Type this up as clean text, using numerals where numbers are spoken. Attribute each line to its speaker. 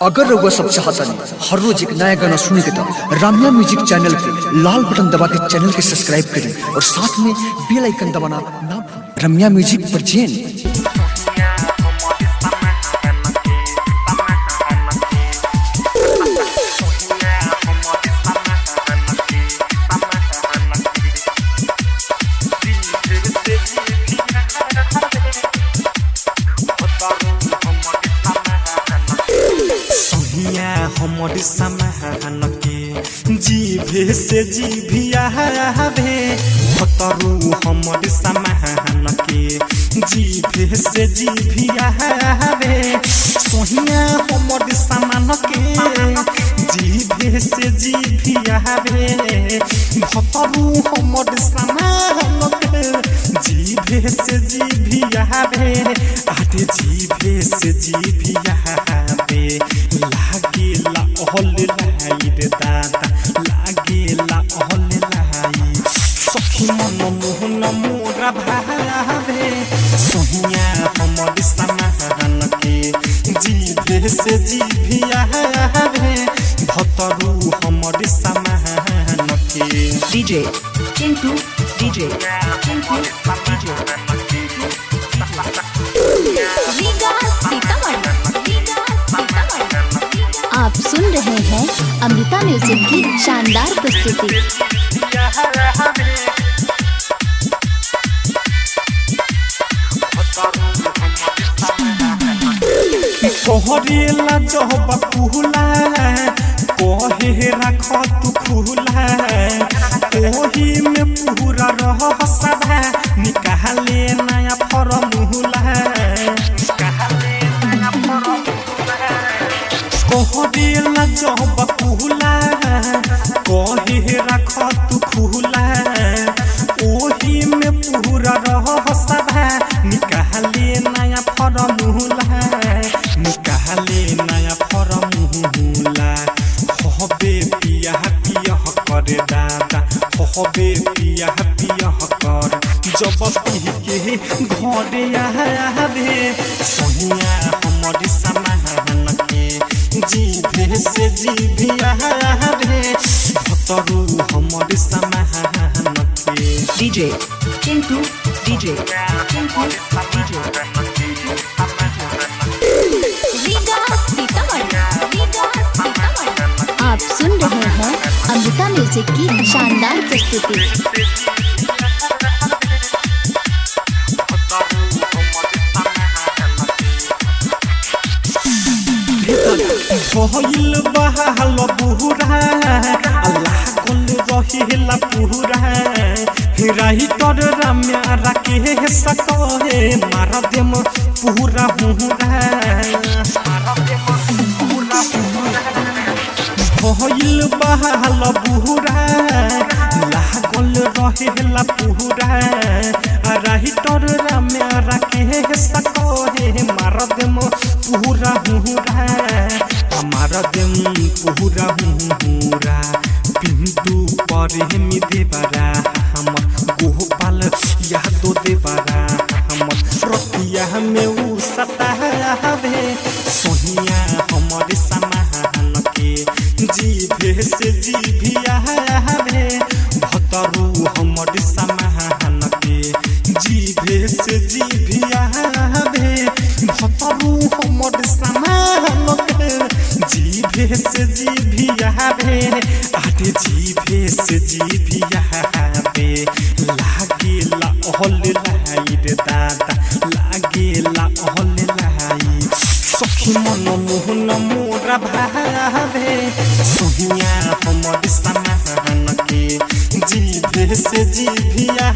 Speaker 1: अगर रउआ सब चाहतनी हर रोज एक नया गाना सुने के तो रम्या म्यूजिक चैनल के लाल बटन दबा के चैनल के सब्सक्राइब करें और साथ में बेल आइकन दबाना ना भूलें। रम्या म्यूजिक प्रेजेंट।
Speaker 2: हमर समाहन के जीभे से जीभिया भे भतरू हमर समाहन के जीभे से जीभिया भे सोहिया हमर समान के जीभे से जीभिया भे भतरू हमर समाहन के जीभे से जीभिया भे आटे जीभे से जीभिया भे लागेला ओहल लाई रे दादा लागेला ओहल लाई सखी मन मोहन मोरा भावे सोहिया हमर समाहन के जीभे से जीभिया भे भतरू हमर समाहन के
Speaker 3: डीजे चिंटू डीजे चिंटू आप सुन रहे हैं अमृता म्यूजिक की शानदार प्रस्तुति।
Speaker 2: कोहरेला जब पुहला कोहे रख तू खुला ओही में पूरा रह सदा निकाले नया फॉर्मूला कोहरेला जब पुहला कोहे रख तू खुला ओही में पूरा रह सदा निकाले नया फॉर्मूला निकाले नया फॉर्मूला होबे पिया पिया करे दादा होबे पिया पिया कर जब के घरे आवे सोहिया हमर समाहन के जीभे से जीभिया भे भतरू हमर समाहन के
Speaker 3: डीजे चिंटू डीजे चिंटू आप सुन रहे हैं अमृता म्यूजिक की शानदार प्रस्तुति।
Speaker 2: भइल बहाल बुहुरा अल्लाह कुल रहिला पुहुरा हिराही तर रम्या राके सकहे मार देम पुहुरा हुहुरा भइल बहाल बुहुरा लागल रहेला पुहुरा राही तर रम्या राके सकहे मार देम पुहुरा हुहुरा हमारा दिम पुहुरा हुहुरा पिंटू पर मी देवरा हमर गोपाल यादो देवरा हमर रतिया में उ सतावे सोहिया हमर समाहन के जीभे से जीभिया भे भतरू हमर समाहन के जीभे से जीभिया भे भतरू हमर समाहन के जीभे से जीभिया भे आटे जीभे से जीभिया भे लागेला ओहल लाई रे दादा लागेला ओहल लाई सखी मन मोहन मोरा भावे सोहिया हमर समाहन के जीभे से जीभिया